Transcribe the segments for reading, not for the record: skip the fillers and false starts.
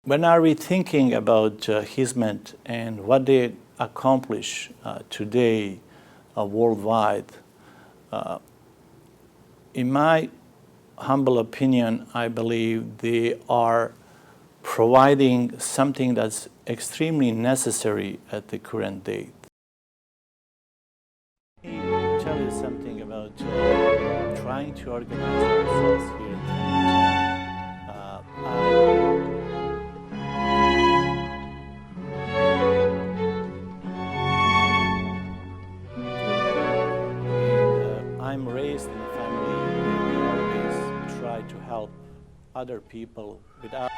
When are we thinking about Hizmet and what they accomplish today worldwide? In my humble opinion, I believe they are providing something that's extremely necessary at the current date. Let me tell you something about trying to organize ourselves here in I'm raised in a family where we always try to help other people without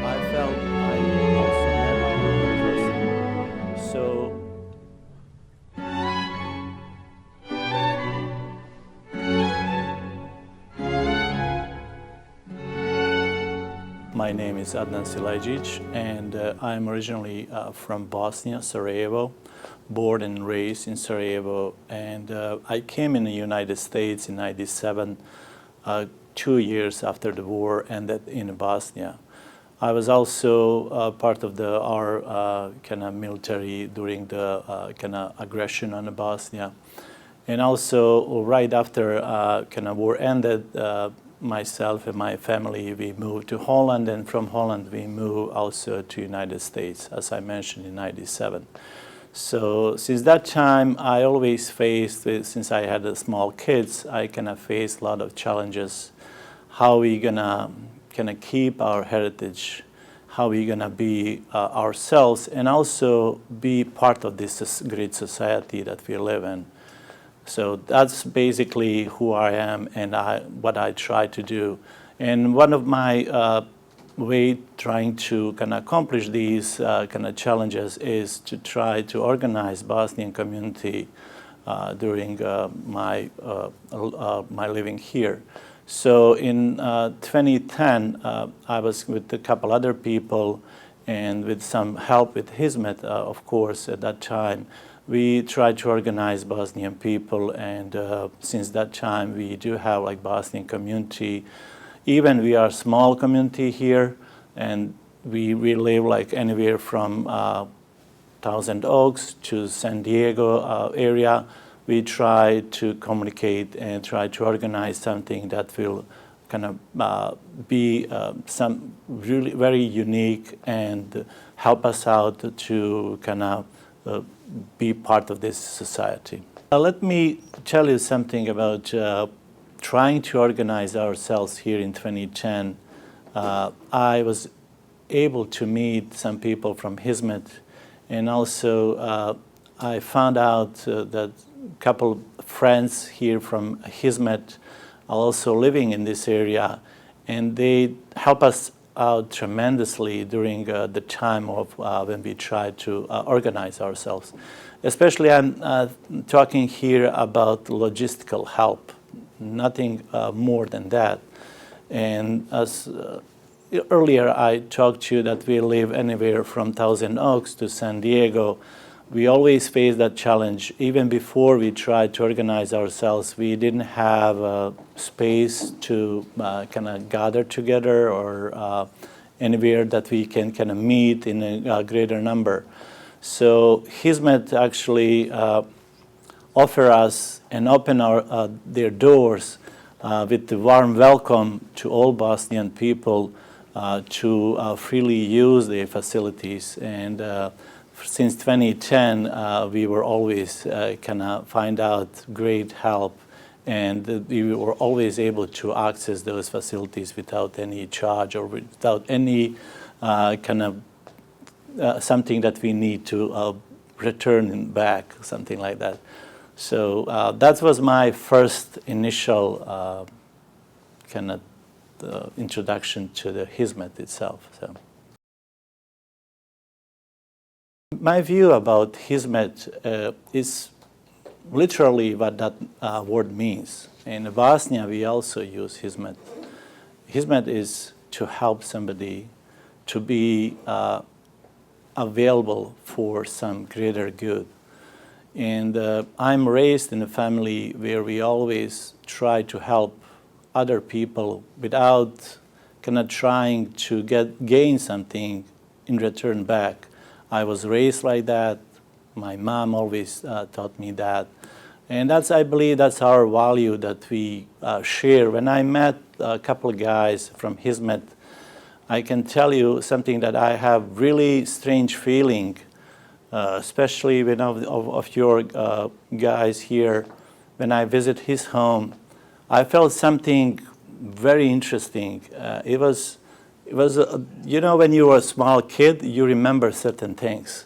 I felt I also met another person. So my name is Adnan Silajdžić, and I'm originally from Bosnia, Sarajevo, born and raised in Sarajevo, and I came in the United States in '97, 2 years after the war ended in Bosnia. I was also part of our kind of military during the kind of aggression on Bosnia, and also right after kind of war ended. Myself and my family, we moved to Holland, and from Holland we moved also to United States, as I mentioned, in '97. So since that time, I always faced, since I had small kids, I kind of faced a lot of challenges. How we gonna keep our heritage? How we gonna be ourselves, and also be part of this great society that we live in? So that's basically who I am and what I try to do. And one of my way trying to kind of accomplish these kind of challenges is to try to organize Bosnian community during my living here. So in 2010, I was with a couple other people, and with some help with Hizmet, of course, at that time. We tried to organize Bosnian people, and since that time we do have like Bosnian community. Even we are a small community here, and we live like anywhere from Thousand Oaks to San Diego area. We try to communicate and try to organize something that will kind of be some really very unique and help us out to kind of be part of this society. Let me tell you something about trying to organize ourselves here in 2010. I was able to meet some people from Hizmet, and also I found out that a couple friends here from Hizmet are also living in this area, and they help us out tremendously during the time of when we try to organize ourselves. Especially I'm talking here about logistical help, nothing more than that. And as earlier I talked to you that we live anywhere from Thousand Oaks to San Diego. We always face that challenge. Even before we tried to organize ourselves, we didn't have space to kind of gather together or anywhere that we can kind of meet in a greater number. So Hizmet actually offer us and open their doors with the warm welcome to all Bosnian people to freely use their facilities. And since 2010, we were always kind of find out great help, and we were always able to access those facilities without any charge or without any kind of something that we need to return back, something like that. So that was my first initial kind of introduction to the Hizmet itself. So. My view about Hizmet is literally what that word means. In Bosnia, we also use Hizmet. Hizmet is to help somebody to be available for some greater good. And I'm raised in a family where we always try to help other people without kind of trying to gain something in return back. I was raised like that. My mom always taught me that. And I believe that's our value that we share. When I met a couple of guys from Hizmet, I can tell you something that I have really strange feeling, especially when of your guys here. When I visit his home, I felt something very interesting. It was you know, when you were a small kid, you remember certain things.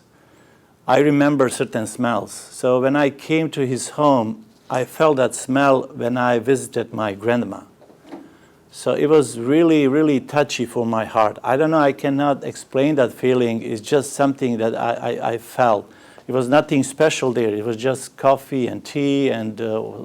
I remember certain smells. So when I came to his home, I felt that smell when I visited my grandma. So it was really, really touchy for my heart. I don't know, I cannot explain that feeling. It's just something that I felt. It was nothing special there. It was just coffee and tea and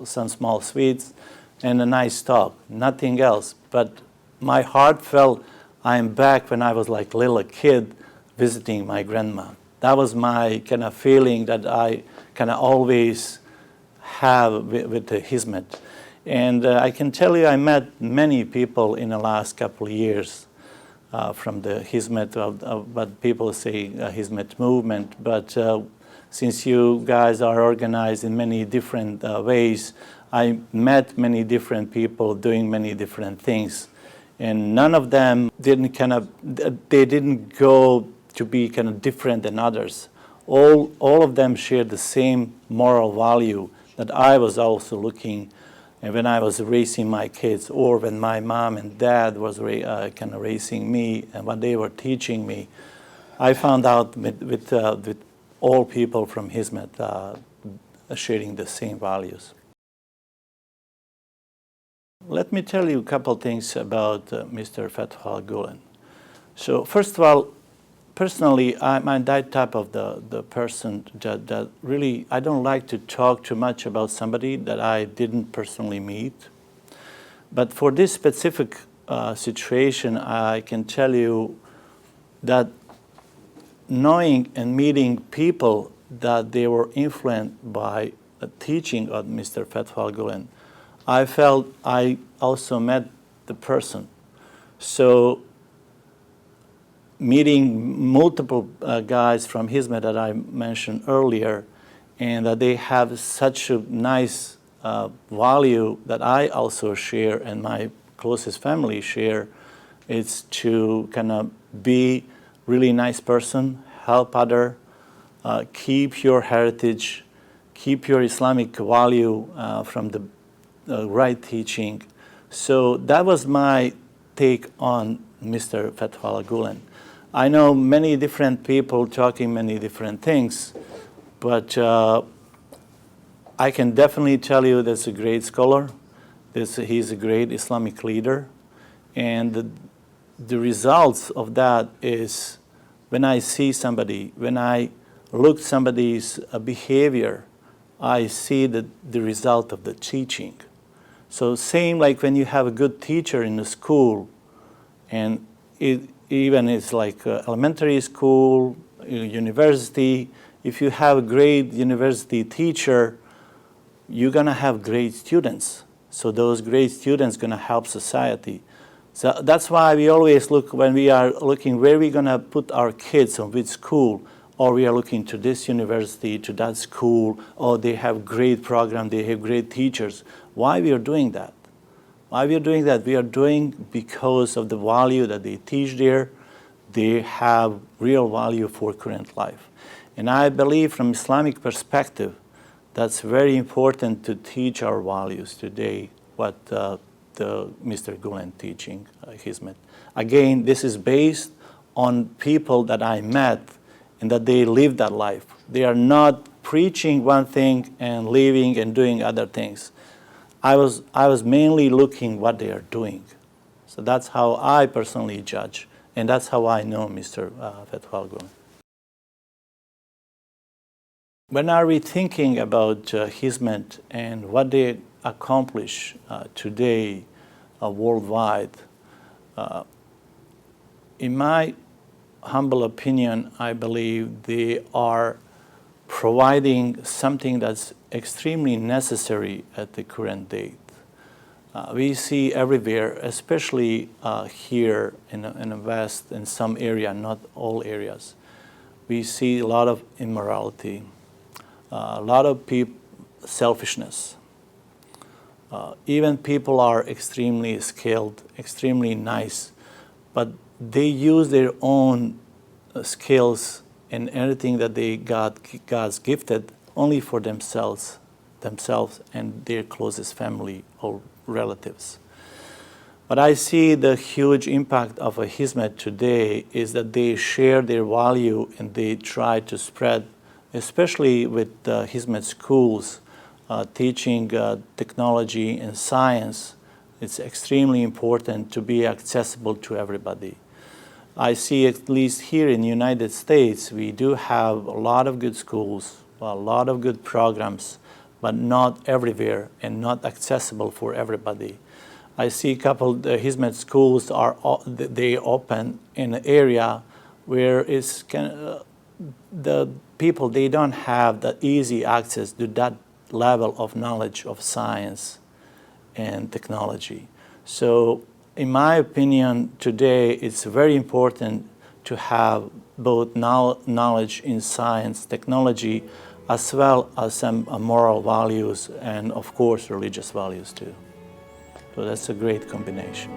some small sweets and a nice talk, nothing else. But my heart felt I'm back when I was like a little kid visiting my grandma. That was my kind of feeling that I kind of always have with the Hizmet. And I can tell you I met many people in the last couple of years from the Hizmet, what people say Hizmet movement. But since you guys are organized in many different ways, I met many different people doing many different things. And none of them didn't they didn't go to be kind of different than others. All of them shared the same moral value that I was also looking and when I was raising my kids, or when my mom and dad was kind of raising me and what they were teaching me. I found out with all people from Hizmet sharing the same values. Let me tell you a couple things about Mr. Fethullah Gulen. So first of all, personally, I'm that type of the person that really, I don't like to talk too much about somebody that I didn't personally meet. But for this specific situation, I can tell you that knowing and meeting people that they were influenced by the teaching of Mr. Fethullah Gulen, I felt I also met the person. So meeting multiple guys from Hizmet that I mentioned earlier, and that they have such a nice value that I also share and my closest family share, it's to kind of be really nice person, help other, keep your heritage, keep your Islamic value from the right teaching. So that was my take on Mr. Fethullah Gulen. I know many different people talking many different things, but I can definitely tell you that's a great scholar. He's a great Islamic leader. And the results of that is when I see somebody, when I look at somebody's behavior, I see the result of the teaching. So same like when you have a good teacher in the school, and even it's like elementary school, university, if you have a great university teacher, you're gonna have great students. So those great students gonna help society. So that's why we always look, when we are looking where we're gonna put our kids on which school, or we are looking to this university, to that school, or they have great program, they have great teachers. Why we are doing that? Why we are doing that? We are doing because of the value that they teach there. They have real value for current life. And I believe from Islamic perspective, that's very important to teach our values today, what the Mr. Gulen teaching, Hizmet. Again, this is based on people that I met and that they live that life. They are not preaching one thing and leaving and doing other things. I was mainly looking what they are doing. So that's how I personally judge, and that's how I know Mr. Fethullah Gulen. When are we thinking about Hizmet and what they accomplish today worldwide, in my humble opinion, I believe they are providing something that's extremely necessary at the current date. We see everywhere, especially here in the West, in some area, not all areas, we see a lot of immorality, a lot of selfishness. Even people are extremely skilled, extremely nice, but they use their own skills and everything that God's gifted only for themselves and their closest family or relatives. But I see the huge impact of a Hizmet today is that they share their value and they try to spread, especially with Hizmet schools, teaching technology and science. It's extremely important to be accessible to everybody. I see, at least here in the United States, we do have a lot of good schools, a lot of good programs, but not everywhere and not accessible for everybody. I see a couple of Hizmet schools they open in an area where the people, they don't have the easy access to that level of knowledge of science and technology. So in my opinion, today it's very important to have both knowledge in science, technology, as well as some moral values and, of course, religious values too. So that's a great combination.